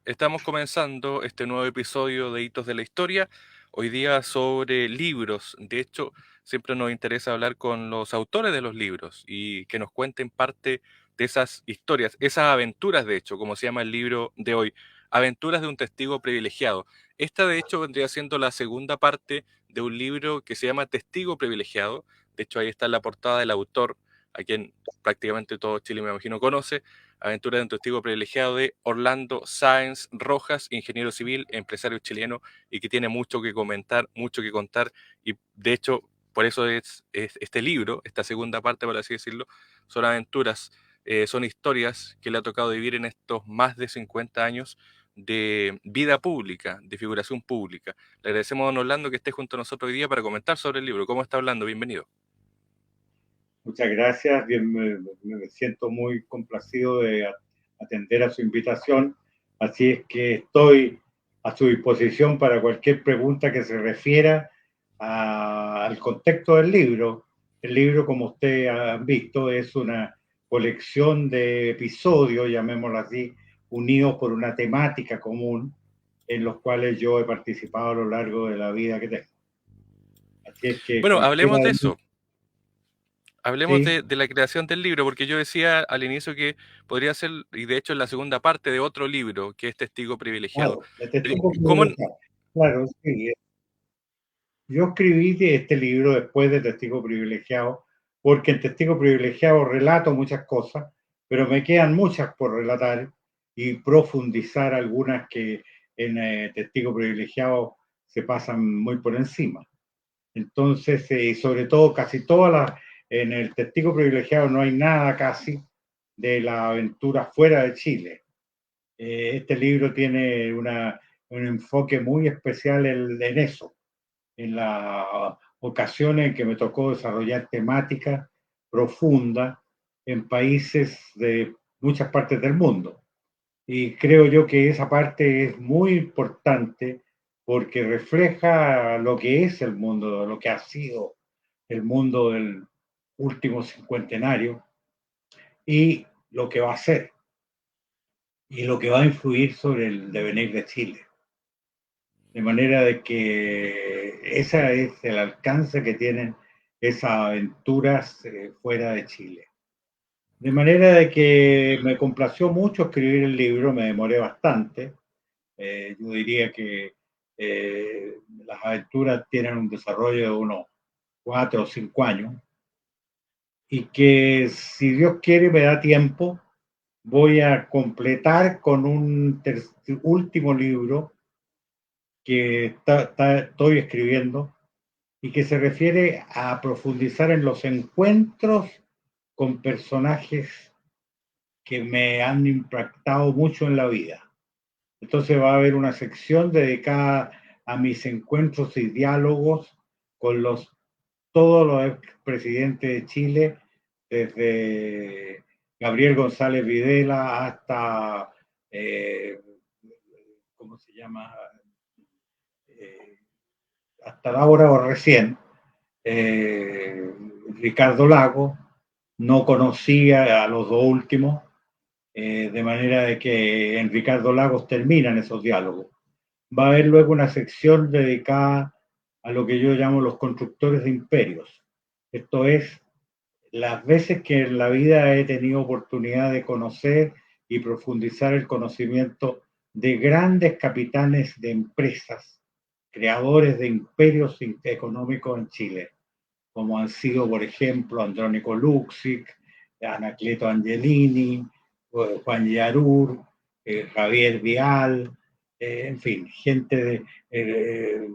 Estamos comenzando este nuevo episodio de Hitos de la Historia, hoy día sobre libros. De hecho, siempre nos interesa hablar con los autores de los libros y que nos cuenten parte de esas historias, esas aventuras, de hecho, como se llama el libro de hoy, Aventuras de un testigo privilegiado. Esta, de hecho, vendría siendo la segunda parte de un libro que se llama Testigo privilegiado. De hecho, ahí está en la portada del autor, a quien prácticamente todo Chile, me imagino, conoce. Aventura de un testigo privilegiado de Orlando Sáenz Rojas, ingeniero civil, empresario chileno y que tiene mucho que comentar, mucho que contar. Y de hecho, por eso es este libro, esta segunda parte, por así decirlo, son aventuras, son historias que le ha tocado vivir en estos más de 50 años de vida pública, de figuración pública. Le agradecemos a don Orlando que esté junto a nosotros hoy día para comentar sobre el libro. ¿Cómo está Orlando? Bienvenido. Muchas gracias, bien, me siento muy complacido de atender a su invitación, así es que estoy a su disposición para cualquier pregunta que se refiera al contexto del libro. El libro, como ustedes han visto, es una colección de episodios, llamémoslo así, unidos por una temática común, en los cuales yo he participado a lo largo de la vida que tengo. Así es que Bueno, cualquiera hablemos de de eso. Hablemos sí. de la creación del libro, porque yo decía al inicio que podría ser, y de hecho en la segunda parte de otro libro, que es Testigo Privilegiado. Claro, de testigo ¿Cómo? privilegiado. Claro, sí. Yo escribí este libro después de Testigo Privilegiado, porque en Testigo Privilegiado relato muchas cosas, pero me quedan muchas por relatar y profundizar algunas que en Testigo Privilegiado se pasan muy por encima. Entonces, sobre todo, casi todas las, en el Testigo Privilegiado no hay nada casi de la aventura fuera de Chile. Este libro tiene un enfoque muy especial en eso, en las ocasiones en que me tocó desarrollar temáticas profundas en países de muchas partes del mundo. Y creo yo que esa parte es muy importante porque refleja lo que es el mundo, lo que ha sido el mundo del último cincuentenario y lo que va a ser y lo que va a influir sobre el devenir de Chile. De manera de que ese es el alcance que tienen esas aventuras fuera de Chile. De manera de que me complació mucho escribir el libro, me demoré bastante. Yo diría que las aventuras tienen un desarrollo de unos 4 o 5 años y que si Dios quiere me da tiempo, voy a completar con un último libro que estoy escribiendo y que se refiere a profundizar en los encuentros con personajes que me han impactado mucho en la vida. Entonces va a haber una sección dedicada a mis encuentros y diálogos con todos los expresidentes de Chile, desde Gabriel González Videla hasta, ¿cómo se llama? Eh, Hasta ahora o recién, eh, Ricardo Lago, no conocía a los dos últimos, de manera de que en Ricardo Lagos terminan esos diálogos. Va a haber luego una sección dedicada a lo que yo llamo los constructores de imperios. Esto es, las veces que en la vida he tenido oportunidad de conocer y profundizar el conocimiento de grandes capitanes de empresas, creadores de imperios económicos en Chile, como han sido, por ejemplo, Andrónico Luxic, Anacleto Angelini, Juan Yarur, Javier Vial, en fin, gente de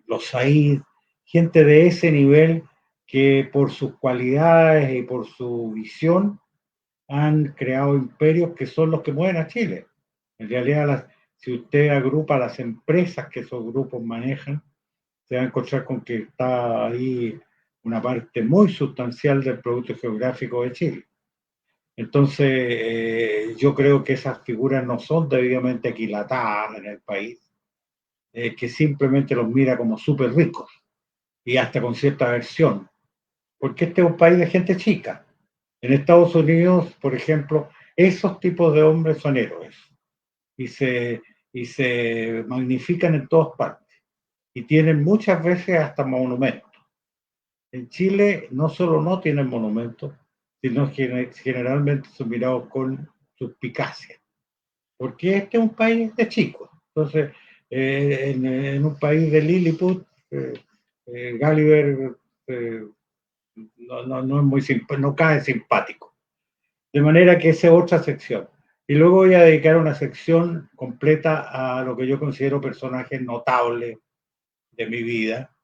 los Said, gente de ese nivel que por sus cualidades y por su visión han creado imperios que son los que mueven a Chile. En realidad, si usted agrupa las empresas que esos grupos manejan, se va a encontrar con que está ahí una parte muy sustancial del Producto Geográfico de Chile. Entonces, yo creo que esas figuras no son debidamente aquilatadas en el país, que simplemente los mira como súper ricos y hasta con cierta aversión, porque este es un país de gente chica. En Estados Unidos, por ejemplo, esos tipos de hombres son héroes. y se magnifican en todas partes. Y tienen muchas veces hasta monumentos. En Chile no solo no tienen monumentos, sino que generalmente son mirados con suspicacia, porque este es un país de chicos. Entonces, en un país de Lilliput, Gulliver no es muy no cae simpático. De manera que esa es otra sección. Y luego voy a dedicar una sección completa a lo que yo considero personajes notables de mi vida,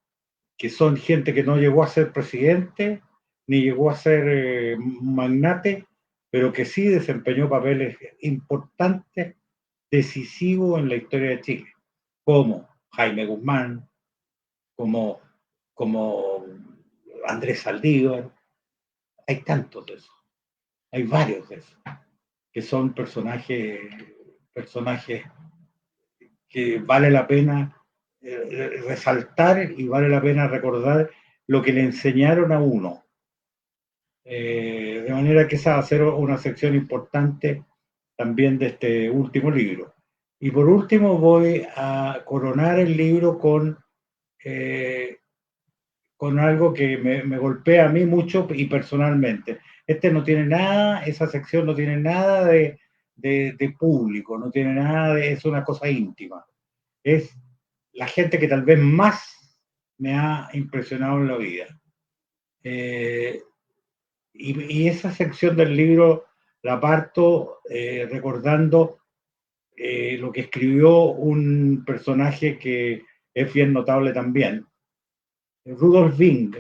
que son gente que no llegó a ser presidente, ni llegó a ser magnate, pero que sí desempeñó papeles importantes, decisivos en la historia de Chile, como Jaime Guzmán, como, como Andrés Saldívar. Hay tantos de esos, hay varios de esos, que son personajes que vale la pena resaltar y vale la pena recordar lo que le enseñaron a uno. De manera que esa va a ser una sección importante también de este último libro. Y por último voy a coronar el libro con algo que me golpea a mí mucho y personalmente. Este no tiene nada, esa sección no tiene nada de público, no tiene nada de, es una cosa íntima. Es la gente que tal vez más me ha impresionado en la vida. Eh, y esa sección del libro la parto recordando lo que escribió un personaje que es bien notable también. Rudolf Wing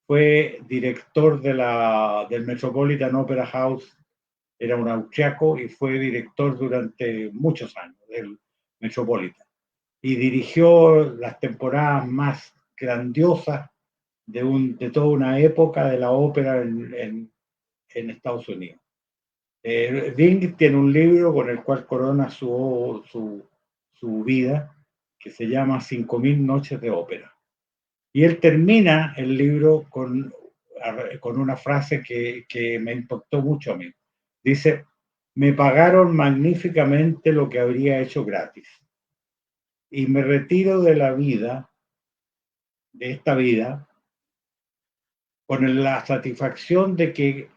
fue director del Metropolitan Opera House, era un austriaco y fue director durante muchos años del Metropolitan. Y dirigió las temporadas más grandiosas de toda una época de la ópera en Estados Unidos. Bing tiene un libro con el cual corona su vida, que se llama 5000 noches de ópera. Y él termina el libro con una frase que me impactó mucho a mí. Dice, me pagaron magníficamente lo que habría hecho gratis. Y me retiro de la vida, de esta vida, con la satisfacción de que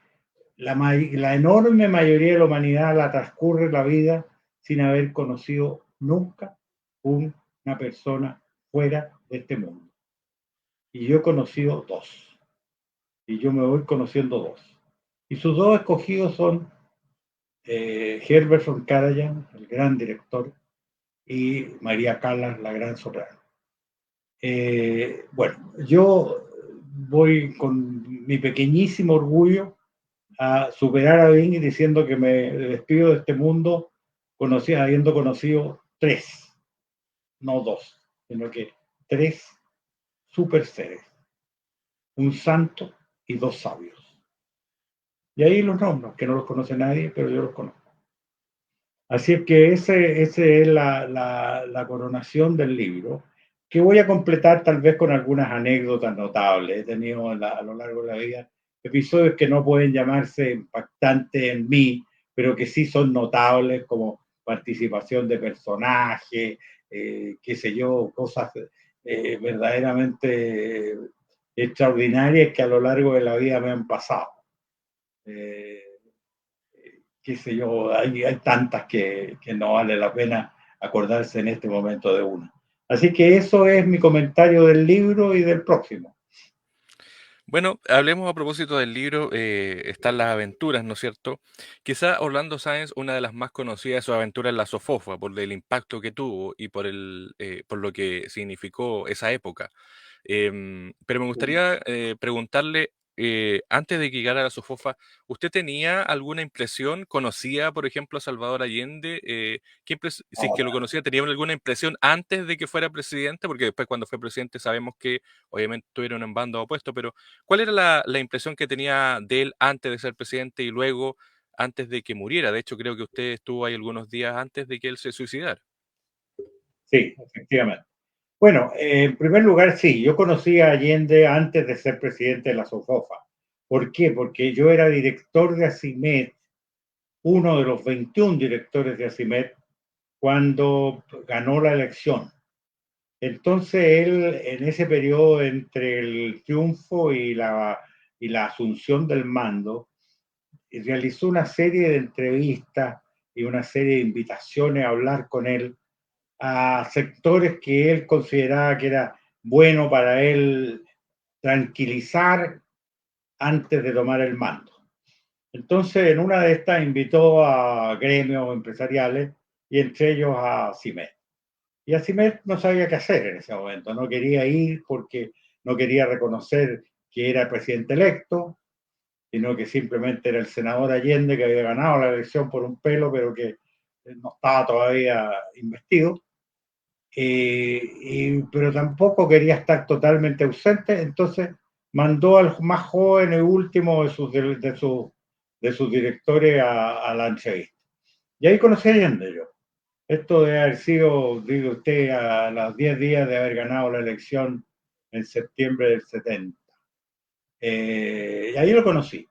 la enorme mayoría de la humanidad la transcurre la vida sin haber conocido nunca una persona fuera de este mundo. Y yo he conocido dos. Y yo me voy conociendo dos. Y sus dos escogidos son Herbert von Karajan, el gran director, y María Callas, la gran soprano. Bueno, yo voy con mi pequeñísimo orgullo a superar a Bing diciendo que me despido de este mundo habiendo conocido tres, no dos, sino que tres super seres, un santo y dos sabios. Y ahí los nombro, que no los conoce nadie, pero yo los conozco. Así es que ese es la coronación del libro, que voy a completar tal vez con algunas anécdotas notables. He tenido a lo largo de la vida episodios que no pueden llamarse impactantes en mí, pero que sí son notables, como participación de personajes, qué sé yo, cosas verdaderamente extraordinarias que a lo largo de la vida me han pasado. Eh, qué sé yo, hay tantas que no vale la pena acordarse en este momento de una. Así que eso es mi comentario del libro y del próximo. Bueno, hablemos a propósito del libro, están las aventuras, ¿no es cierto? Quizá Orlando Sáenz, una de las más conocidas, su aventura en la Sofofa, por el impacto que tuvo y por lo que significó esa época. Pero me gustaría preguntarle, antes de que llegara a la Sofofa, ¿usted tenía alguna impresión? ¿Conocía, por ejemplo, a Salvador Allende? Si es que lo conocía, ¿tenía alguna impresión antes de que fuera presidente? Porque después cuando fue presidente sabemos que obviamente estuvieron en bandos opuestos, pero ¿cuál era la impresión que tenía de él antes de ser presidente y luego antes de que muriera? De hecho, creo que usted estuvo ahí algunos días antes de que él se suicidara. Sí, efectivamente. Bueno, en primer lugar, sí, yo conocí a Allende antes de ser presidente de la SOFOFA. ¿Por qué? Porque yo era director de ACIMED, uno de los 21 directores de ACIMED, cuando ganó la elección. Entonces él, en ese periodo entre el triunfo y la asunción del mando, realizó una serie de entrevistas y una serie de invitaciones a hablar con él a sectores que él consideraba que era bueno para él tranquilizar antes de tomar el mando. Entonces, en una de estas invitó a gremios empresariales y entre ellos a CIMED. Y Asimet no sabía qué hacer en ese momento, no quería ir porque no quería reconocer que era presidente electo, sino que simplemente era el senador Allende que había ganado la elección por un pelo, pero que no estaba todavía investido. Pero tampoco quería estar totalmente ausente, entonces mandó al más joven y último de sus directores a la entrevista. Y ahí conocí a Allende yo. Esto debe haber sido, digo usted, a los 10 días de haber ganado la elección en septiembre del 70. Y ahí lo conocí.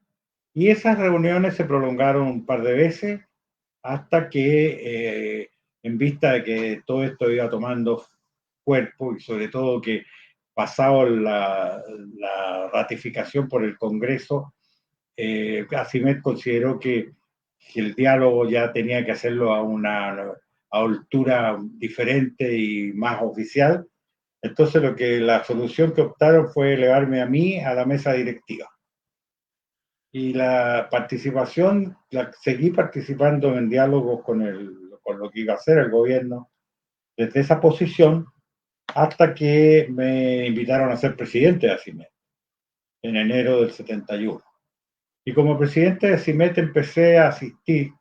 Y esas reuniones se prolongaron un par de veces hasta que, en vista de que todo esto iba tomando cuerpo y sobre todo que pasado la ratificación por el Congreso, Asimet consideró que el diálogo ya tenía que hacerlo a una altura diferente y más oficial. Entonces la solución que optaron fue elevarme a mí a la mesa directiva. Y la participación, seguí participando en diálogos con lo que iba a hacer el gobierno desde esa posición hasta que me invitaron a ser presidente de ACIMED en enero del 71. Y como presidente de CIMET empecé a asistir,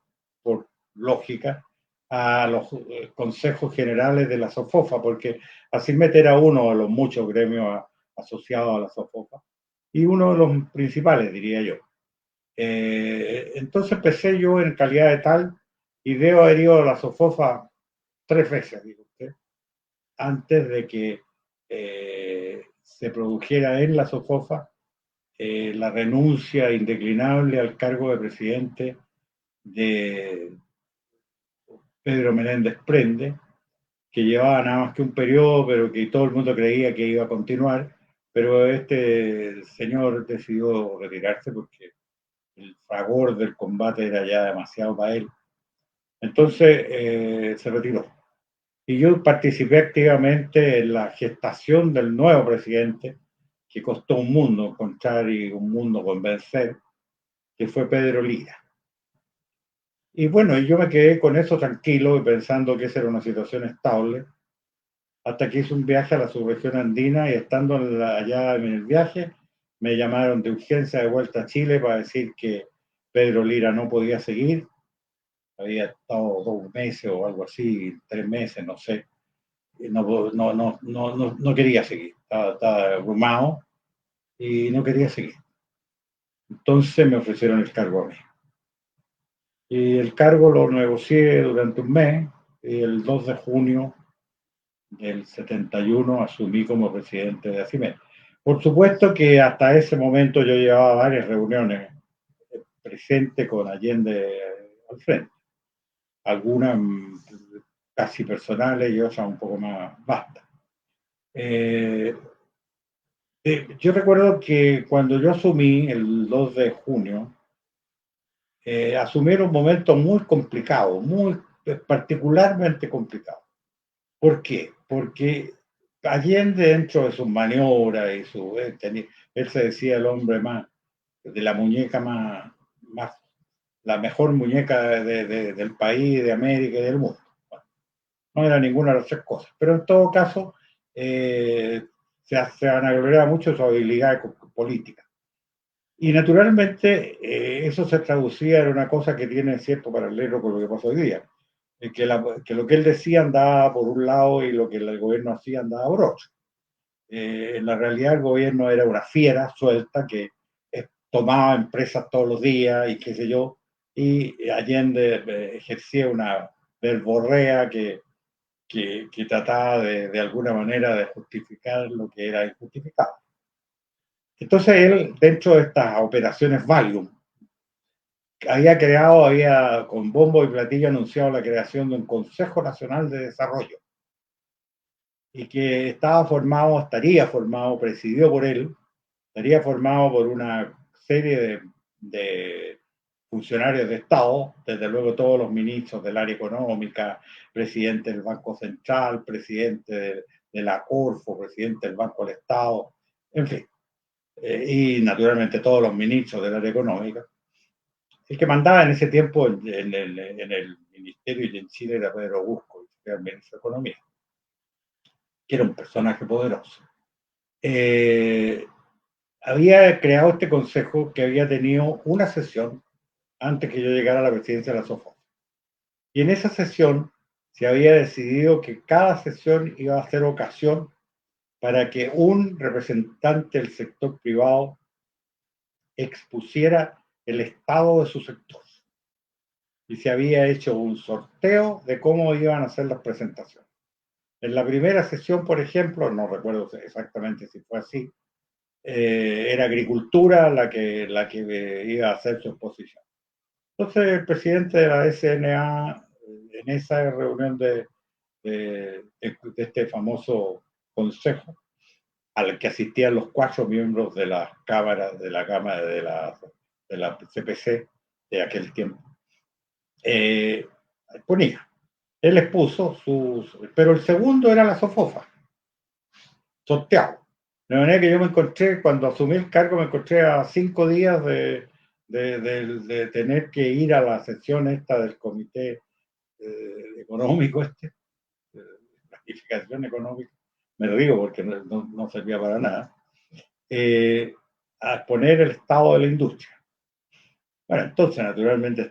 por lógica, a los consejos generales de la SOFOFA, porque ACIMET era uno de los muchos gremios asociados a la SOFOFA y uno de los principales, diría yo. Entonces empecé yo en calidad de tal y debo haber ido a la SOFOFA 3 veces, digo usted, antes de que se produjera en la SOFOFA la renuncia indeclinable al cargo de presidente de Pedro Menéndez Prende, que llevaba nada más que un periodo, pero que todo el mundo creía que iba a continuar, pero este señor decidió retirarse porque el fragor del combate era ya demasiado para él. Entonces se retiró. Y yo participé activamente en la gestación del nuevo presidente, que costó un mundo encontrar y un mundo convencer, que fue Pedro Lira. Y bueno, yo me quedé con eso tranquilo y pensando que esa era una situación estable, hasta que hice un viaje a la subregión andina y estando allá en el viaje, me llamaron de urgencia de vuelta a Chile para decir que Pedro Lira no podía seguir, había estado 2 meses o algo así, 3 meses, no sé, no quería seguir, estaba abrumado y no quería seguir. Entonces me ofrecieron el cargo a mí. Y el cargo lo negocié durante un mes y el 2 de junio del 71 asumí como presidente de ACIMED. Por supuesto que hasta ese momento yo llevaba varias reuniones presentes con Allende al frente, algunas casi personales y otras un poco más vastas. Yo recuerdo que cuando yo asumí el 2 de junio, asumí un momento muy complicado, muy particularmente complicado. ¿Por qué? Porque Allende, dentro de sus maniobras y él se decía el hombre más, de la muñeca más la mejor muñeca del país, de América y del mundo. No era ninguna de las 3 cosas, pero en todo caso se vanagloriaba mucho su habilidad política. Y naturalmente eso se traducía en una cosa que tiene cierto paralelo con lo que pasa hoy día, que lo que él decía andaba por un lado y lo que el gobierno hacía andaba por otro. En la realidad el gobierno era una fiera suelta que tomaba empresas todos los días y qué sé yo, y Allende ejercía una verborrea que trataba de alguna manera de justificar lo que era injustificado. Entonces él, dentro de estas operaciones Valium, había con bombo y platillo anunciado la creación de un Consejo Nacional de Desarrollo y que estaría formado, presidido por él, estaría formado por una serie de funcionarios de Estado, desde luego todos los ministros del área económica, presidente del Banco Central, presidente de la Corfo, presidente del Banco del Estado, en fin, y naturalmente todos los ministros del área económica. El que mandaba en ese tiempo en el ministerio y en Chile era Pedro Busco, que era el ministro de Economía, que era un personaje poderoso. Había creado este consejo que había tenido una sesión antes que yo llegara a la presidencia de la SOFOF. Y en esa sesión se había decidido que cada sesión iba a ser ocasión para que un representante del sector privado expusiera el estado de su sector. Y se había hecho un sorteo de cómo iban a ser las presentaciones. En la primera sesión, por ejemplo, no recuerdo exactamente si fue así, era agricultura la que iba a hacer su exposición. Entonces, el presidente de la SNA, en esa reunión de este famoso consejo, al que asistían los 4 miembros de las cámaras, de la Cámara de la CPC de aquel tiempo, ponía. Él expuso sus. Pero el segundo era la SOFOFA, sorteado. De manera que yo me encontré, cuando asumí el cargo, me encontré a 5 días de tener que ir a la sesión esta del comité económico, planificación económica, me lo digo porque no servía para nada, a exponer el estado de la industria. Bueno, entonces naturalmente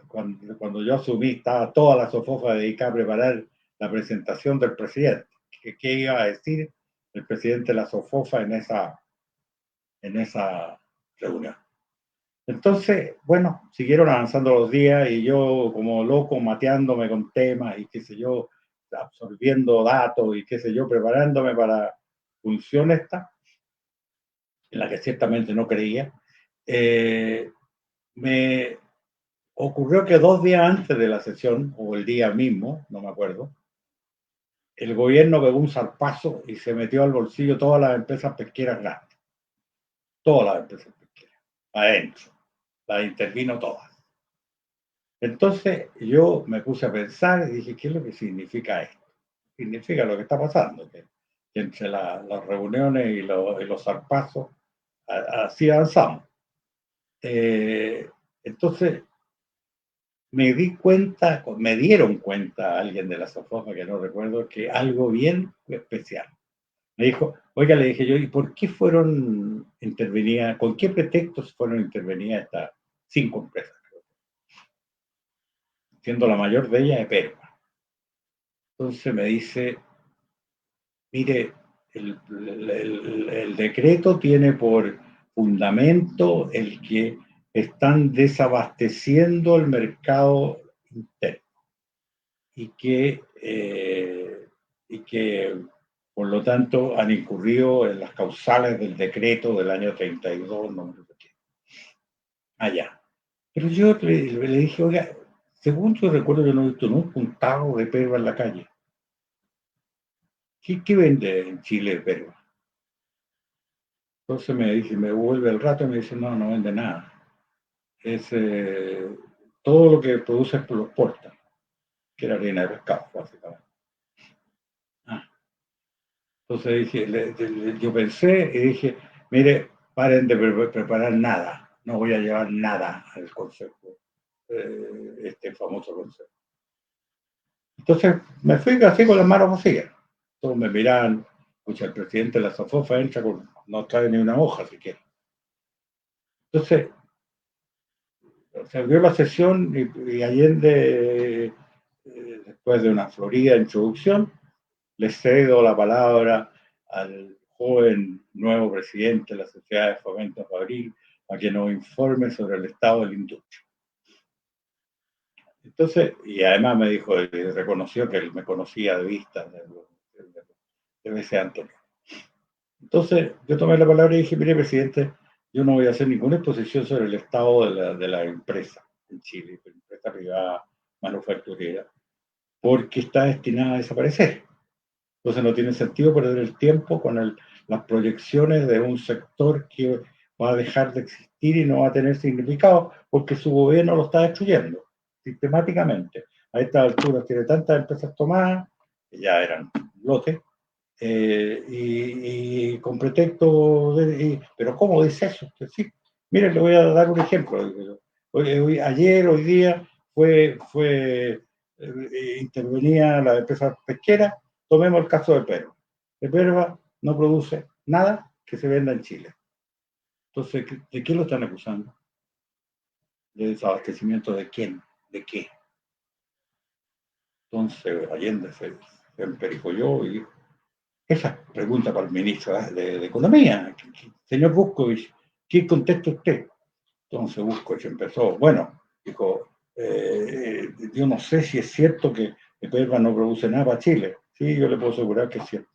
cuando yo asumí, estaba toda la SOFOFA dedicada a preparar la presentación del presidente. ¿Qué iba a decir el presidente de la SOFOFA en esa reunión? Entonces, bueno, siguieron avanzando los días y yo como loco mateándome con temas y qué sé yo, absorbiendo datos y qué sé yo, preparándome para función esta, en la que ciertamente no creía, me ocurrió que 2 días antes de la sesión, o el día mismo, no me acuerdo, el gobierno pegó un zarpazo y se metió al bolsillo todas las empresas pesqueras grandes, todas las empresas pesqueras, adentro, las intervino todas. Entonces yo me puse a pensar y dije, ¿qué es lo que significa esto? Significa lo que está pasando, que entre las reuniones y los zarpazos, así avanzamos. Entonces me dieron cuenta alguien de la SOFOFA, que no recuerdo, que algo bien especial. Me dijo, oiga, le dije yo, ¿y por qué fueron intervenidas, con qué pretextos fueron intervenidas estas 5 empresas? Siendo la mayor de ellas de Perú. Entonces me dice, mire, el decreto tiene por fundamento el que están desabasteciendo el mercado interno y que por lo tanto han incurrido en las causales del decreto del año 32, no sé qué. Allá. Pero yo le dije, oiga, según yo recuerdo, yo no he visto nunca un tajo de perro en la calle. ¿Qué vende en Chile perro? Entonces me dice, me vuelve el rato y me dice, no vende nada. Es todo lo que produce por los porta, que era harina de pescado, básicamente. Ah. Entonces yo pensé y dije, mire, paren de preparar nada, no voy a llevar nada al consejo, este famoso consejo. Entonces me fui así con las manos vacías. Todos me miraban, escucha, el presidente de la SOFOFA entra con, no trae ni una hoja siquiera. Entonces, se abrió la sesión y Allende, después de una florida introducción, le cedo la palabra al joven nuevo presidente de la Sociedad de Fomento Fabril a que nos informe sobre el estado de la industria. Entonces, y además me dijo, reconoció que él me conocía de vista de veces anteriores. Entonces, yo tomé la palabra y dije, mire, presidente, yo no voy a hacer ninguna exposición sobre el estado de la empresa en Chile, la empresa privada manufacturera, porque está destinada a desaparecer. Entonces no tiene sentido perder el tiempo con las proyecciones de un sector que va a dejar de existir y no va a tener significado porque su gobierno lo está destruyendo sistemáticamente. A esta altura tiene tantas empresas tomadas, que ya eran lotes, y con pretexto pero ¿cómo dice eso? Sí, mire, le voy a dar un ejemplo. Hoy día intervenía la empresa pesquera. Tomemos el caso de Perva. De Perva no produce nada que se venda en Chile. Entonces, ¿de qué lo están acusando? ¿De desabastecimiento de quién? ¿De qué? Entonces, Allende se emperifolló y dijo, esa pregunta para el ministro de Economía, señor Buscovich, ¿qué contesta usted? Entonces Buscovich empezó, bueno, dijo, yo no sé si es cierto que Perva no produce nada para Chile. Sí, yo le puedo asegurar que es cierto.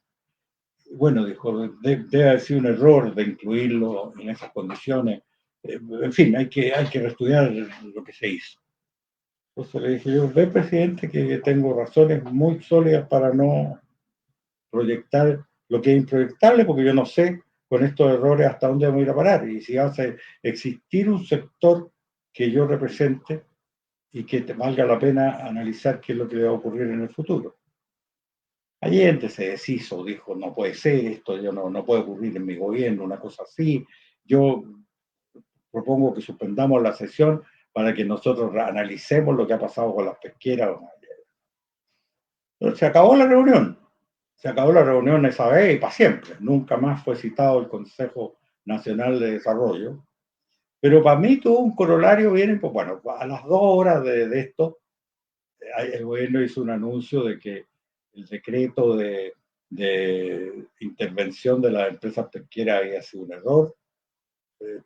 Bueno, dijo, debe haber sido un error de incluirlo en esas condiciones. En fin, hay que reestudiar lo que se hizo. Entonces le dije yo, ve presidente que tengo razones muy sólidas para no proyectar lo que es improyectable, porque yo no sé con estos errores hasta dónde vamos a ir a parar. Y si hace existir un sector que yo represente y que te valga la pena analizar qué es lo que va a ocurrir en el futuro. Allende se deshizo, dijo, no puede ser esto, yo no puede ocurrir en mi gobierno, una cosa así. Yo propongo que suspendamos la sesión para que nosotros analicemos lo que ha pasado con las pesqueras. Entonces, se acabó la reunión esa vez y para siempre. Nunca más fue citado el Consejo Nacional de Desarrollo. Pero para mí tuvo un corolario bien, pues bueno, a las 2 horas de esto, el gobierno hizo un anuncio de que el decreto de intervención de las empresas pesqueras había sido un error,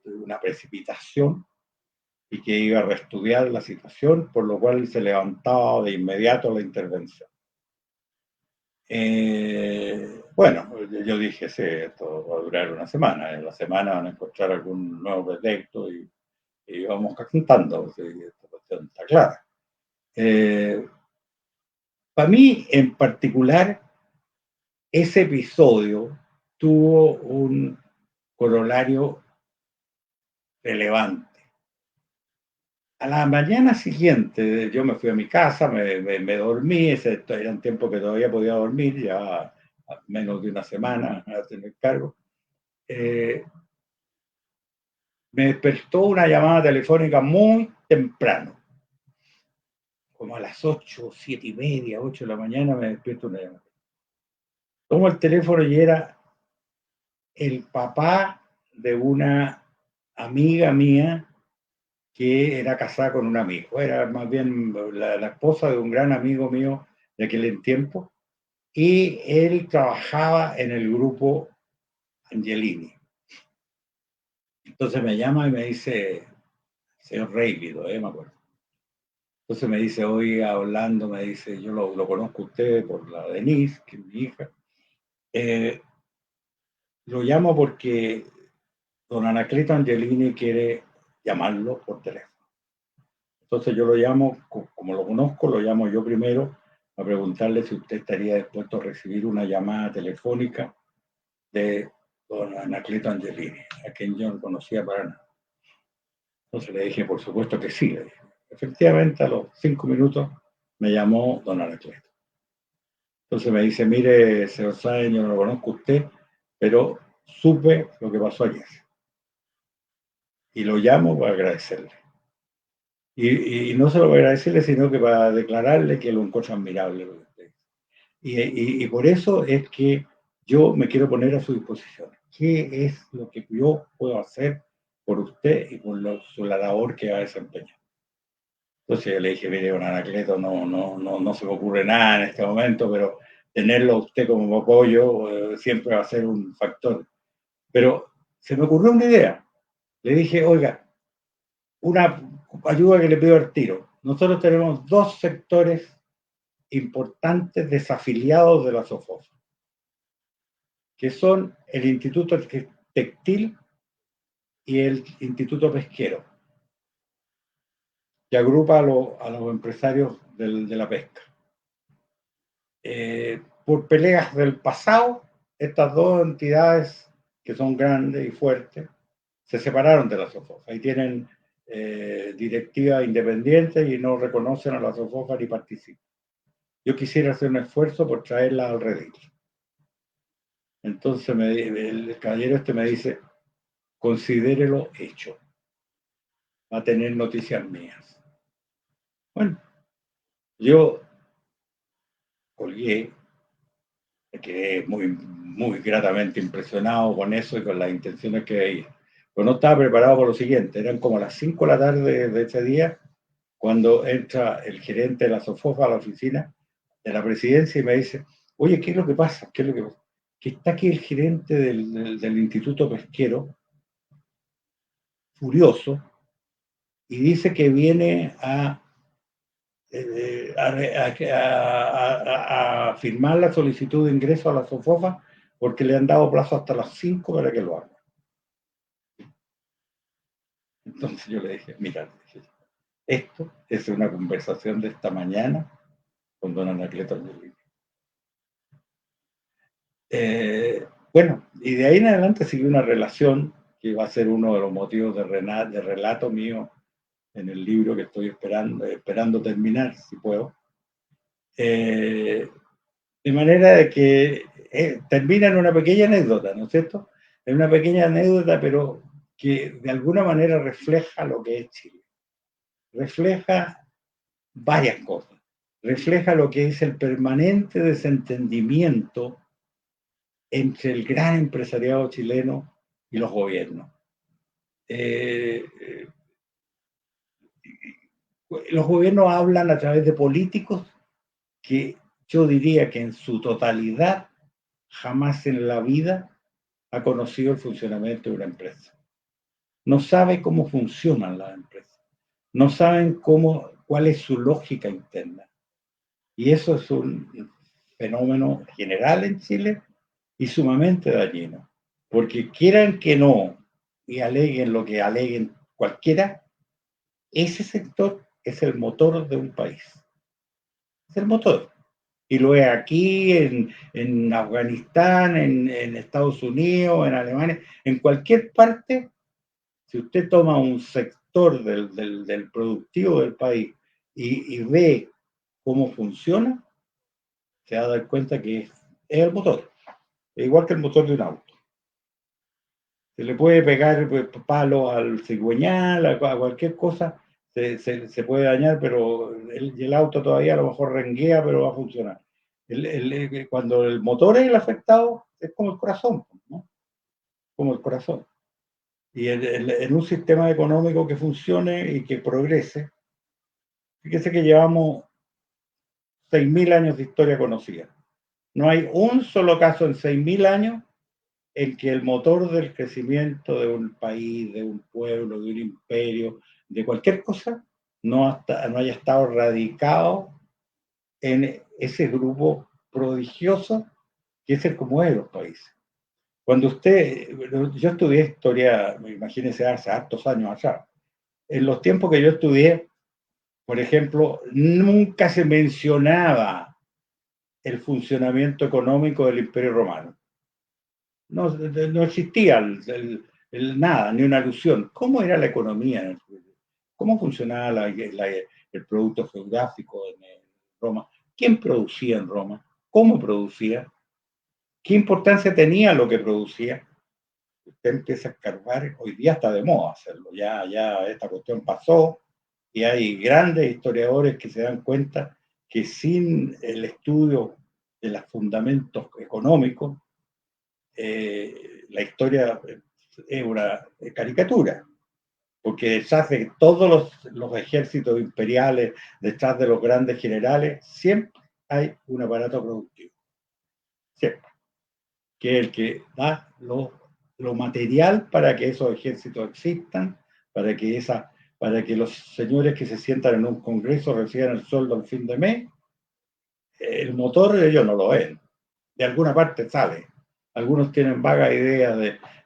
una precipitación, y que iba a reestudiar la situación, por lo cual se levantaba de inmediato la intervención. Bueno, yo dije, sí, esto va a durar una semana, en la semana van a encontrar algún nuevo pretexto y vamos cantando, sí, esta cuestión está clara. Para mí, en particular, ese episodio tuvo un corolario relevante. A la mañana siguiente, yo me fui a mi casa, me dormí, ese era un tiempo que todavía podía dormir, ya a menos de una semana a tener cargo. Me despertó una llamada telefónica muy temprano, como a las 8, 7:30, 8 de la mañana me despierto una llamada. Tomo el teléfono y era el papá de una amiga mía que era casada con un amigo, era más bien la esposa de un gran amigo mío de aquel tiempo, y él trabajaba en el grupo Angelini. Entonces me llama y me dice, señor Reivido, me acuerdo. Entonces me dice, hoy hablando, me dice, yo lo conozco a usted por la Denise, que es mi hija. Lo llamo porque don Anacleto Angelini quiere llamarlo por teléfono. Entonces yo lo llamo, como lo conozco, lo llamo yo primero a preguntarle si usted estaría dispuesto a recibir una llamada telefónica de don Anacleto Angelini, a quien yo no conocía para nada. Entonces le dije, por supuesto que sí. Le dije. Efectivamente, a los 5 minutos me llamó don Anacleto. Entonces me dice, mire, señor Sáenz, yo no lo conozco a usted, pero supe lo que pasó ayer. Y lo llamo para agradecerle. Y no solo para agradecerle, sino que para declararle que lo encuentro admirable. Y por eso es que yo me quiero poner a su disposición. ¿Qué es lo que yo puedo hacer por usted y por la labor que va a desempeñar? Entonces yo le dije, mire, don Anacleto, no se me ocurre nada en este momento, pero tenerlo a usted como apoyo siempre va a ser un factor. Pero se me ocurrió una idea. Le dije, oiga, una ayuda que le pido al tiro. Nosotros tenemos 2 sectores importantes desafiliados de la SOFOS, que son el Instituto Textil y el Instituto Pesquero, que agrupa a los empresarios de la pesca. Por peleas del pasado, estas dos entidades, que son grandes y fuertes, se separaron de la SOFOFA y tienen directiva independiente y no reconocen a la SOFOFA ni participan. Yo quisiera hacer un esfuerzo por traerla al redil. Entonces el caballero este me dice, considérelo hecho. Va a tener noticias mías. Bueno, yo colgué, quedé muy gratamente impresionado con eso y con las intenciones que veía. Pero no estaba preparado por lo siguiente, eran como las 5 de la tarde de ese día, cuando entra el gerente de la SOFOFA a la oficina de la presidencia y me dice, oye, ¿qué es lo que pasa? ¿Qué es lo que pasa? Que está aquí el gerente del Instituto Pesquero, furioso, y dice que viene a firmar la solicitud de ingreso a la SOFOFA porque le han dado plazo hasta las 5 para que lo haga. Entonces yo le dije, mira, esto es una conversación de esta mañana con don Anacleto Angelini. Bueno, y de ahí en adelante siguió una relación que va a ser uno de los motivos de relato mío en el libro que estoy esperando terminar, si puedo. De manera de que termina en una pequeña anécdota, ¿no es cierto? En una pequeña anécdota, pero que de alguna manera refleja lo que es Chile. Refleja varias cosas. Refleja lo que es el permanente desentendimiento entre el gran empresariado chileno y los gobiernos. Los gobiernos hablan a través de políticos que yo diría que en su totalidad jamás en la vida ha conocido el funcionamiento de una empresa. No sabe cómo funcionan las empresas. No saben cuál es su lógica interna. Y eso es un fenómeno general en Chile y sumamente dañino. Porque quieran que no y aleguen lo que aleguen cualquiera, ese sector es el motor de un país. Es el motor. Y lo es aquí, en Afganistán, en Estados Unidos, en Alemania, en cualquier parte. Si usted toma un sector del productivo del país y ve cómo funciona, se va a dar cuenta que es el motor, igual que el motor de un auto. Se le puede pegar palos al cigüeñal, a cualquier cosa, se puede dañar, pero el auto todavía a lo mejor renguea, pero va a funcionar. Cuando el motor es el afectado, es como el corazón, ¿no? Como el corazón. Y en un sistema económico que funcione y que progrese, fíjese que llevamos 6.000 años de historia conocida. No hay un solo caso en 6.000 años en que el motor del crecimiento de un país, de un pueblo, de un imperio, de cualquier cosa, no haya estado radicado en ese grupo prodigioso que es el común de los países. Cuando yo estudié historia, imagínense, hace hartos años allá, en los tiempos que yo estudié, por ejemplo, nunca se mencionaba el funcionamiento económico del Imperio Romano. No existía nada, ni una alusión. ¿Cómo era la economía? ¿Cómo funcionaba el producto geográfico en Roma? ¿Quién producía en Roma? ¿Cómo producía? ¿Qué importancia tenía lo que producía? Usted empieza a escarbar, hoy día está de moda hacerlo, ya esta cuestión pasó y hay grandes historiadores que se dan cuenta que sin el estudio de los fundamentos económicos, la historia es una caricatura, porque detrás de todos los ejércitos imperiales, detrás de los grandes generales, siempre hay un aparato productivo, siempre, que es el que da lo material para que esos ejércitos existan, para que los señores que se sientan en un congreso reciban el sueldo al fin de mes. El motor ellos no lo ven, de alguna parte sale. Algunos tienen vaga idea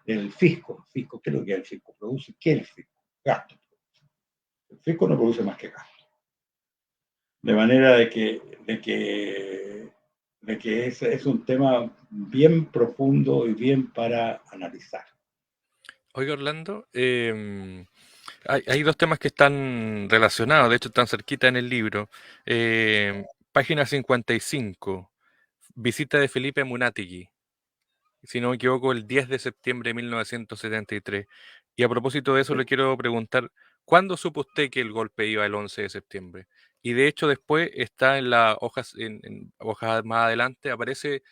del fisco. ¿El fisco qué es lo que es el fisco? ¿Produce qué es el fisco? Gasto. El fisco no produce más que gasto. De manera de que es un tema bien profundo y bien para analizar. Oiga, Orlando, hay dos temas que están relacionados, de hecho están cerquita en el libro. Página 55, visita de Felipe Munátegui, si no me equivoco, el 10 de septiembre de 1973. Y a propósito de eso, le quiero preguntar, ¿cuándo supo usted que el golpe iba el 11 de septiembre? Y de hecho después está en las hojas, en hojas más adelante, aparece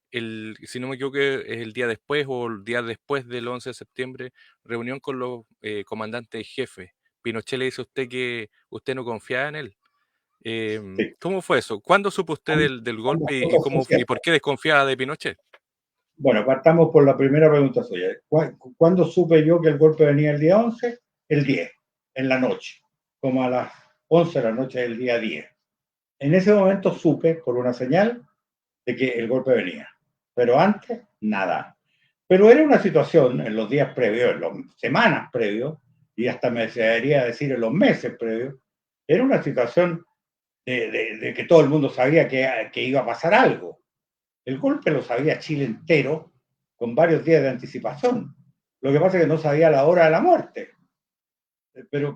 si no me equivoco, es el día después o el día después del 11 de septiembre, reunión con los comandantes jefes. Pinochet le dice a usted que usted no confiaba en él. Sí. ¿Cómo fue eso? ¿Cuándo supo usted del Ambas golpe y, cosas son y ciertas. por qué desconfiaba de Pinochet? Bueno, partamos por la primera pregunta suya. ¿Cuándo supe yo que el golpe venía el día 11? El 10, en la noche, como a las 11 de la noche del día 10. En ese momento supe, por una señal, de que el golpe venía. Pero antes, nada. Pero era una situación en los días previos, en las semanas previos, y hasta me debería decir en los meses previos, era una situación de que todo el mundo sabía que iba a pasar algo. El golpe lo sabía Chile entero con varios días de anticipación. Lo que pasa es que no sabía la hora de la muerte. Pero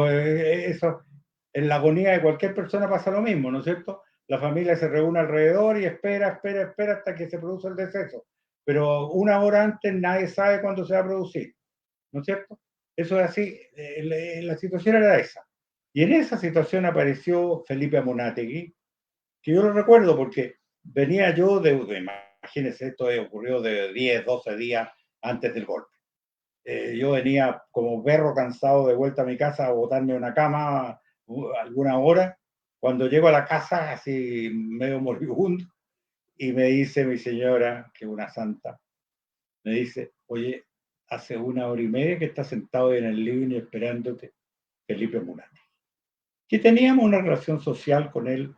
eso, en la agonía de cualquier persona pasa lo mismo, ¿no es cierto? La familia se reúne alrededor y espera hasta que se produce el deceso. Pero una hora antes nadie sabe cuándo se va a producir, ¿no es cierto? Eso es así, la situación era esa. Y en esa situación apareció Felipe Amunátegui, que yo lo recuerdo porque venía yo imagínense, esto ocurrió de 10, 12 días antes del golpe. Yo venía como perro cansado de vuelta a mi casa a botarme una cama alguna hora. Cuando llego a la casa, así medio moribundo, y me dice mi señora, que es una santa, me dice, oye, hace una hora y media que está sentado en el living esperándote Felipe Munati. Que teníamos una relación social con él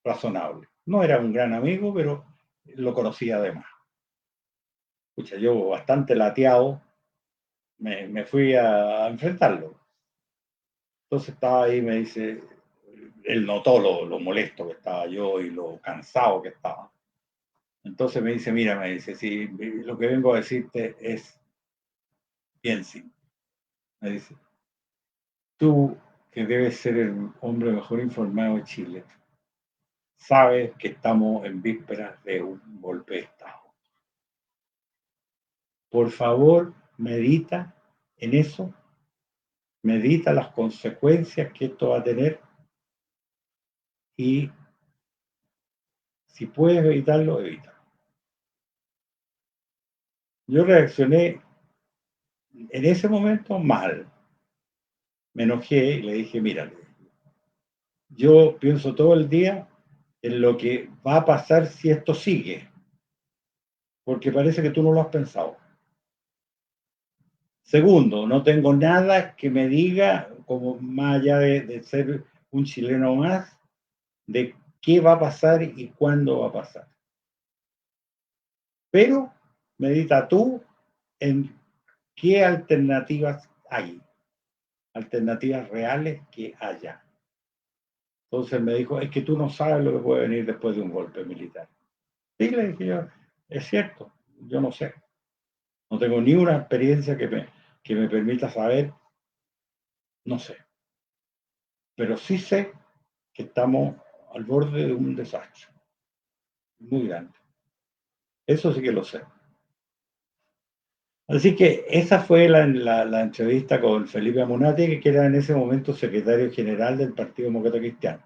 razonable. No era un gran amigo, pero lo conocía además. Escucha, yo bastante lateado me fui a enfrentarlo. Entonces estaba ahí, me dice, él notó lo molesto que estaba yo y lo cansado que estaba. Entonces me dice, mira, me dice, sí, lo que vengo a decirte es bien simple. Me dice, tú, que debes ser el hombre mejor informado de Chile, sabes que estamos en vísperas de un golpe de Estado. Por favor, medita en eso, medita las consecuencias que esto va a tener y si puedes evitarlo, evita. Yo reaccioné en ese momento mal. Me enojé y le dije, mira, yo pienso todo el día en lo que va a pasar si esto sigue, porque parece que tú no lo has pensado. Segundo, no tengo nada que me diga, como más allá de ser un chileno más, de qué va a pasar y cuándo va a pasar. Pero medita tú en qué alternativas hay, alternativas reales que haya. Entonces me dijo, es que tú no sabes lo que puede venir después de un golpe militar. Sí, le dije yo, es cierto, yo no sé. No tengo ni una experiencia que me permita saber, no sé. Pero sí sé que estamos al borde de un desastre muy grande. Eso sí que lo sé. Así que esa fue la entrevista con Felipe Amunate, que era en ese momento secretario general del Partido Demócrata Cristiano.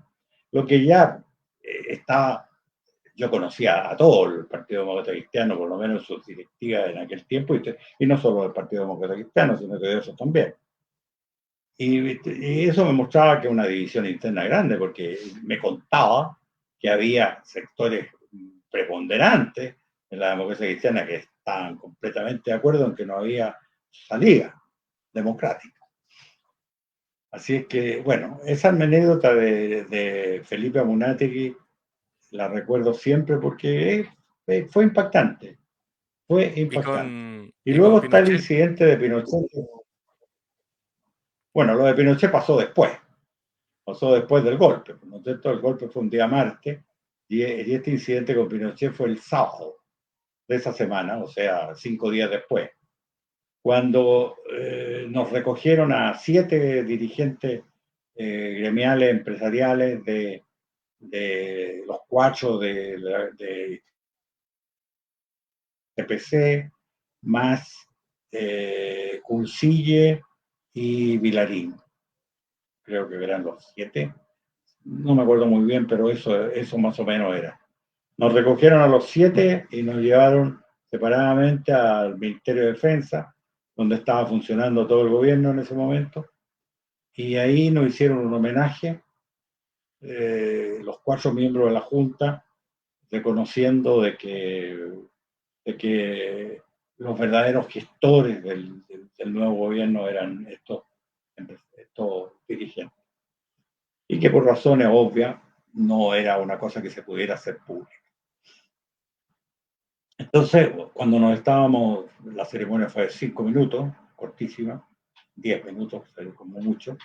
Lo que ya estaba, yo conocía a todo el Partido Demócrata Cristiano, por lo menos sus directivas en aquel tiempo, y no solo del Partido Demócrata Cristiano, sino que de esos también. Y eso me mostraba que una división interna grande, porque me contaba que había sectores preponderantes en la democracia cristiana que estaban completamente de acuerdo en que no había salida democrática. Así es que, bueno, esa anécdota de Felipe Amunátegui la recuerdo siempre porque fue impactante. Fue ¿Y impactante. con, Y y con luego está el Pinochet? incidente de Pinochet. Bueno, lo de Pinochet pasó después del golpe, ¿no es cierto? El golpe fue un día martes y este incidente con Pinochet fue el sábado de esa semana, o sea, 5 días después, cuando nos recogieron a 7 dirigentes gremiales, empresariales de los cuatro de TPC, más Cuncille y Vilarín. Creo que eran los 7. No me acuerdo muy bien, pero eso más o menos era. Nos recogieron a los 7 y nos llevaron separadamente al Ministerio de Defensa, donde estaba funcionando todo el gobierno en ese momento, y ahí nos hicieron un homenaje, los 4 miembros de la Junta, reconociendo de que los verdaderos gestores del nuevo gobierno eran estos dirigentes. Y que por razones obvias no era una cosa que se pudiera hacer pública. Entonces, cuando nos estábamos, la ceremonia fue de 5 minutos, cortísima, 10 minutos, como mucho,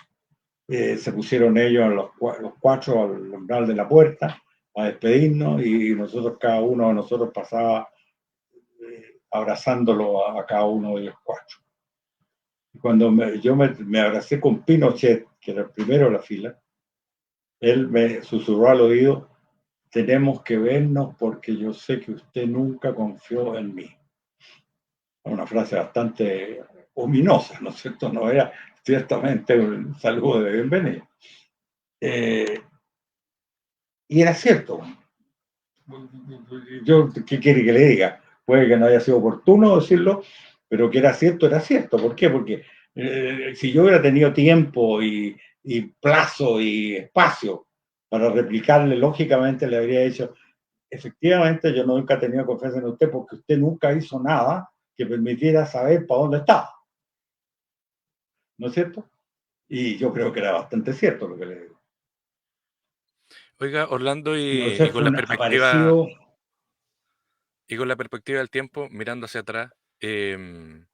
se pusieron ellos los 4 al umbral de la puerta a despedirnos y nosotros, cada uno de nosotros pasaba abrazándolo a cada uno de los 4. Y cuando yo me abracé con Pinochet, que era el primero de la fila, él me susurró al oído: tenemos que vernos porque yo sé que usted nunca confió en mí. Una frase bastante ominosa, ¿no es cierto? No era ciertamente un saludo de bienvenida. Y era cierto. Yo, ¿qué quiere que le diga? Puede que no haya sido oportuno decirlo, pero que era cierto, era cierto. ¿Por qué? Porque si yo hubiera tenido tiempo y plazo y espacio para replicarle, lógicamente le habría dicho: efectivamente, yo nunca he tenido confianza en usted porque usted nunca hizo nada que permitiera saber para dónde estaba. ¿No es cierto? Y yo creo que era bastante cierto lo que le digo. Oiga, Orlando, Pinochet y con fue la un perspectiva, aparecido. y con la perspectiva del tiempo, mirando hacia atrás, ¿qué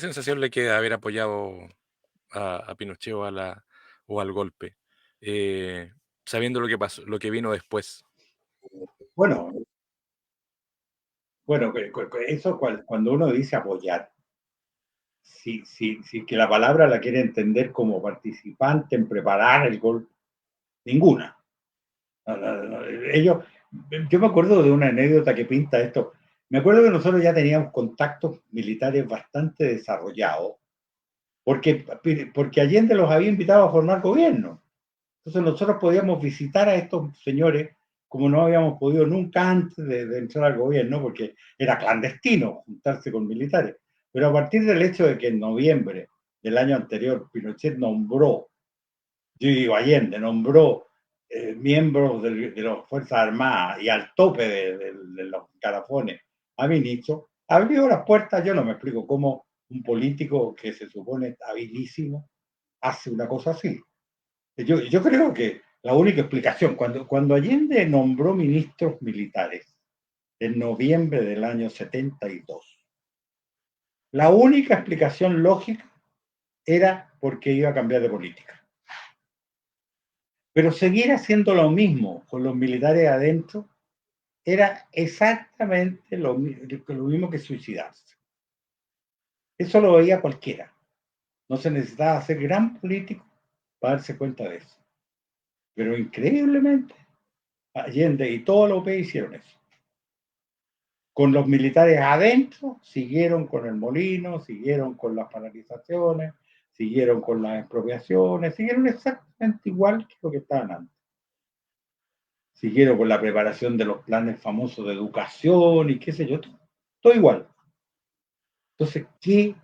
sensación le queda haber apoyado a Pinochet o al golpe? Eh, Sabiendo lo que pasó, lo que vino después. Bueno, bueno, eso cuando uno dice apoyar, si que la palabra la quiere entender como participante en preparar el golpe, ninguna. No, no, no, ellos, yo me acuerdo de una anécdota que pinta esto. Me acuerdo que nosotros ya teníamos contactos militares bastante desarrollados, porque Allende los había invitado a formar gobierno. Entonces nosotros podíamos visitar a estos señores como no habíamos podido nunca antes de entrar al gobierno, porque era clandestino juntarse con militares. Pero a partir del hecho de que en noviembre del año anterior Pinochet nombró, yo digo Allende, nombró miembros de las Fuerzas Armadas y al tope de los carafones a ministros, abrió las puertas. Yo no me explico cómo un político que se supone habilísimo hace una cosa así. Yo creo que la única explicación, cuando Allende nombró ministros militares en noviembre del año 72, la única explicación lógica era porque iba a cambiar de política. Pero seguir haciendo lo mismo con los militares adentro era exactamente lo mismo que suicidarse. Eso lo veía cualquiera. No se necesitaba ser gran político para darse cuenta de eso. Pero increíblemente, Allende y toda la OP hicieron eso. Con los militares adentro, siguieron con el molino, siguieron con las paralizaciones, siguieron con las expropiaciones, siguieron exactamente igual que lo que estaban antes. Siguieron con la preparación de los planes famosos de educación y qué sé yo, todo igual. Entonces, ¿qué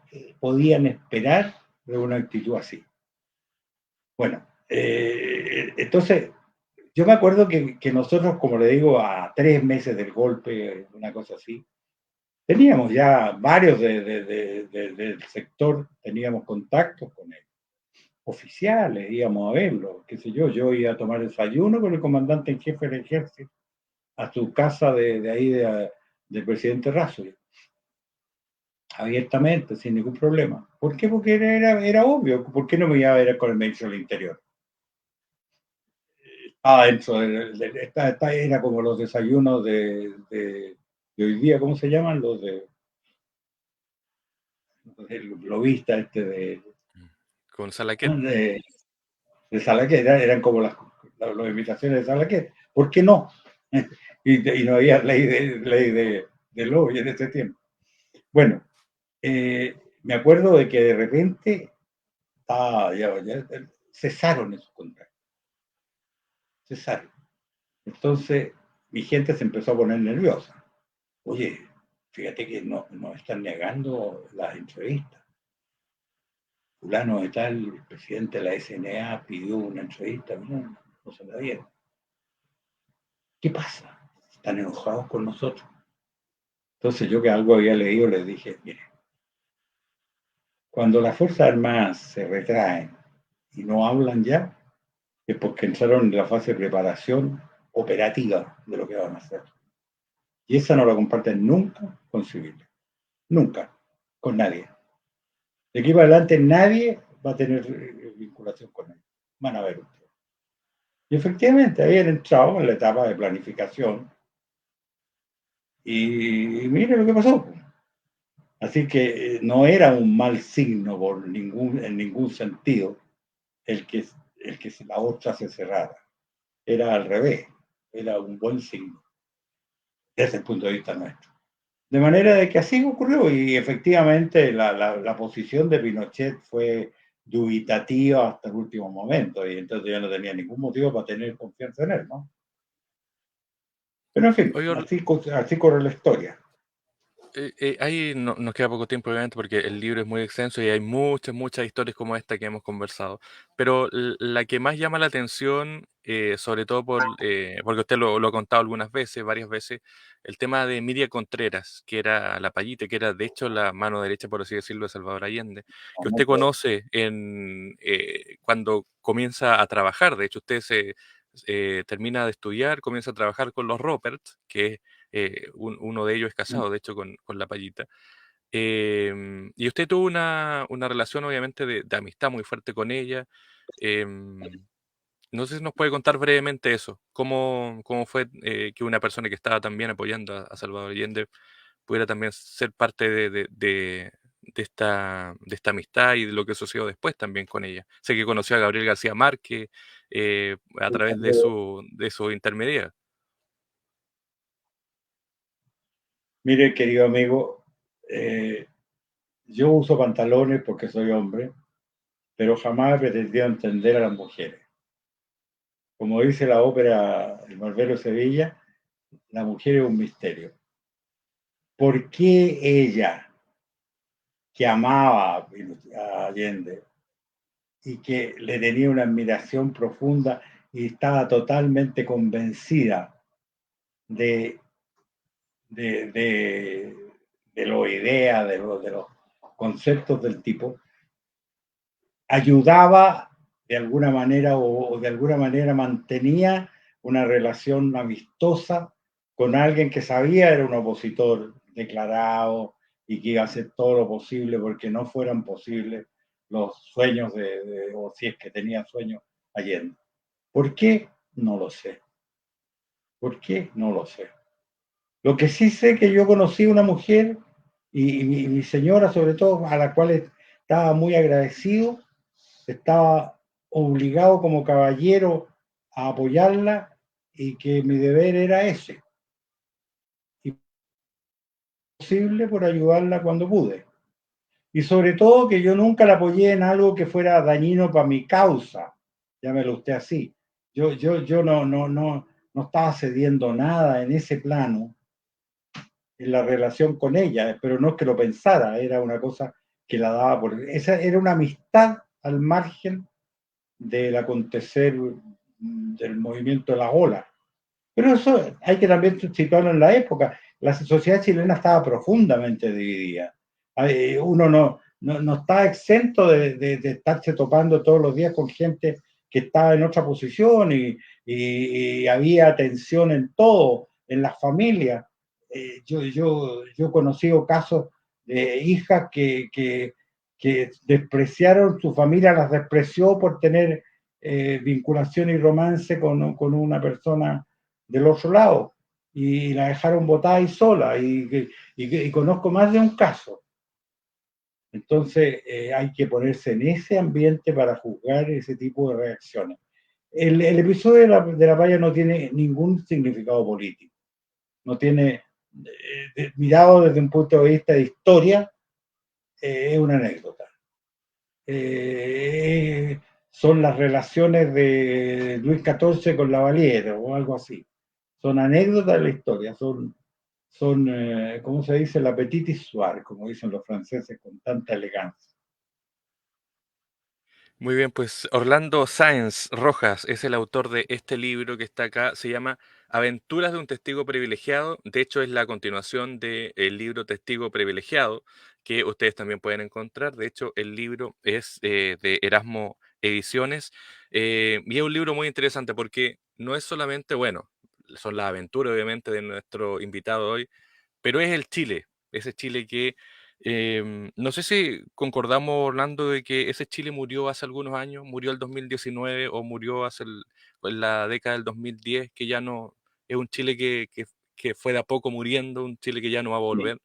podían esperar de una actitud así? Bueno, entonces, yo me acuerdo que nosotros, como le digo, a 3 meses del golpe, una cosa así, teníamos ya varios del sector, teníamos contactos con él, oficiales, íbamos a verlo, qué sé yo iba a tomar desayuno con el comandante en jefe del ejército a su casa de ahí del presidente Razo, abiertamente, sin ningún problema. ¿Por qué? Porque era obvio. ¿Por qué no me iba a ver con el ministro del Interior? Dentro era como los desayunos de hoy día, ¿cómo se llaman? Los del globista Con Salaquet. de Salaquet, eran como las imitaciones de Salaquet. ¿Por qué no? Y no había ley de lobby en ese tiempo. Bueno, me acuerdo de que de repente ya cesaron esos contratos. Cesaron. Entonces, mi gente se empezó a poner nerviosa. Oye, fíjate que no están negando las entrevistas. Fulano de tal, el presidente de la SNA pidió una entrevista, no se la dieron. ¿Qué pasa? Están enojados con nosotros. Entonces yo que algo había leído les dije, mire, cuando las Fuerzas Armadas se retraen y no hablan ya, es porque entraron en la fase de preparación operativa de lo que van a hacer. Y esa no la comparten nunca con civiles. Nunca. Con nadie. De aquí para adelante nadie va a tener vinculación con ellos. Van a ver ustedes. Y efectivamente habían entrado en la etapa de planificación y mire lo que pasó. Así que no era un mal signo en ningún sentido el que la otra se cerrara. Era al revés, era un buen signo desde el punto de vista nuestro. De manera de que así ocurrió y efectivamente la posición de Pinochet fue dubitativa hasta el último momento y entonces yo no tenía ningún motivo para tener confianza en él, ¿no? Pero en fin, Oye, así corre la historia. ahí nos queda poco tiempo, obviamente, porque el libro es muy extenso y hay muchas historias como esta que hemos conversado. Pero la que más llama la atención, sobre todo porque usted lo ha contado algunas veces, varias veces, el tema de Miria Contreras, que era la payita, que era de hecho la mano derecha, por así decirlo, de Salvador Allende, que usted conoce cuando comienza a trabajar. De hecho, usted termina de estudiar, comienza a trabajar con los Roberts, que uno de ellos es casado, de hecho, con la payita. Y usted tuvo una relación, obviamente, de amistad muy fuerte con ella. em, no sé si nos puede contar brevemente eso. ¿Cómo fue que una persona que estaba también apoyando a Salvador Allende pudiera también ser parte de esta amistad y de lo que sucedió después también con ella? Sé que conoció a Gabriel García Márquez a través de su intermediario. Mire, querido amigo, yo uso pantalones porque soy hombre, pero jamás he pretendido entender a las mujeres. Como dice la ópera El Barbero de Sevilla, la mujer es un misterio. ¿Por qué ella, que amaba a Allende y que le tenía una admiración profunda y estaba totalmente convencida de, de los ideas, de los conceptos del tipo, ayudaba de alguna manera o de alguna manera mantenía una relación amistosa con alguien que sabía era un opositor declarado y que iba a hacer todo lo posible porque no fueran posibles los sueños o si es que tenía sueños Allende. ¿Por qué? No lo sé. ¿Por qué? No lo sé. Lo que sí sé que yo conocí una mujer y mi señora sobre todo, a la cual estaba muy agradecido, estaba obligado como caballero a apoyarla y que mi deber era ese, y posible por ayudarla cuando pude. Y sobre todo que yo nunca la apoyé en algo que fuera dañino para mi causa, llámelo usted así. Yo no estaba cediendo nada en ese plano, en la relación con ella, pero no es que lo pensara, era una cosa que la daba por... Esa era una amistad al margen del acontecer del movimiento de la ola. Pero eso hay que también situarlo en la época. La sociedad chilena estaba profundamente dividida. Uno no está exento de estarse topando todos los días con gente que estaba en otra posición y había tensión en todo, en las familias. yo he conocido casos de hijas que despreciaron, su familia las despreció por tener vinculación y romance con una persona del otro lado y la dejaron botada y sola y conozco más de un caso. Entonces hay que ponerse en ese ambiente para juzgar ese tipo de reacciones. El episodio de la valla no tiene ningún significado político, no tiene, mirado desde un punto de vista de historia, es una anécdota. Son las relaciones de Luis XIV con la Valliere o algo así. Son anécdotas de la historia, ¿cómo se dice? La petite histoire, como dicen los franceses con tanta elegancia. Muy bien, pues Orlando Sáenz Rojas es el autor de este libro que está acá, se llama Aventuras de un testigo privilegiado, de hecho es la continuación del libro Testigo Privilegiado, que ustedes también pueden encontrar, de hecho el libro es de Erasmo Ediciones, y es un libro muy interesante porque no es solamente, bueno, son las aventuras obviamente de nuestro invitado hoy, pero es el Chile, ese Chile que no sé si concordamos, Orlando, de que ese Chile murió hace algunos años, murió el 2019 o murió en la década del 2010, que ya no es un Chile que fue de a poco muriendo, un Chile que ya no va a Sí, volver.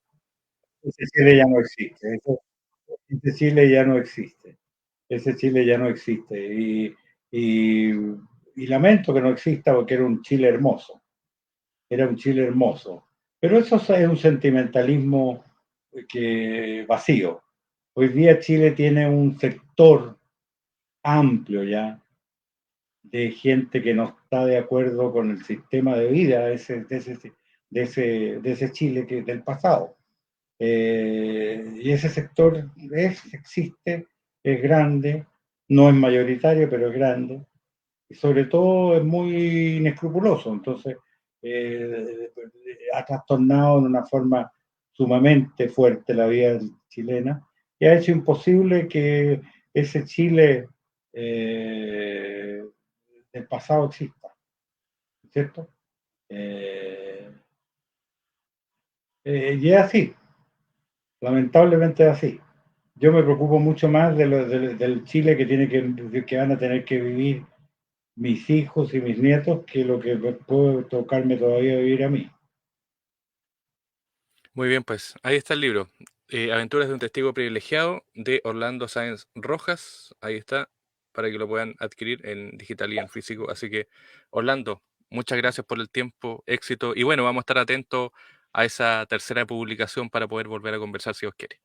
ese Chile ya no existe, ese Chile ya no existe, ese Chile ya no existe y, y lamento que no exista porque era un Chile hermoso, era un Chile hermoso. Pero eso es un sentimentalismo vacío. Hoy día Chile tiene un sector amplio ya de gente que no está de acuerdo con el sistema de vida de ese Chile del pasado. Y ese sector existe, es grande, no es mayoritario, pero es grande, y sobre todo es muy inescrupuloso. Entonces, eh, ha trastornado en una forma sumamente fuerte la vida chilena y ha hecho imposible que ese Chile del pasado exista, ¿cierto? Eh, y es así, lamentablemente es así. Yo me preocupo mucho más del Chile que van a tener que vivir mis hijos y mis nietos que lo que puede tocarme todavía vivir a mí. Muy bien, pues ahí está el libro. Aventuras de un testigo privilegiado de Orlando Sáenz Rojas. Ahí está, para que lo puedan adquirir en digital y en físico. Así que, Orlando, muchas gracias por el tiempo, éxito. Y bueno, vamos a estar atentos a esa tercera publicación para poder volver a conversar si os quiere.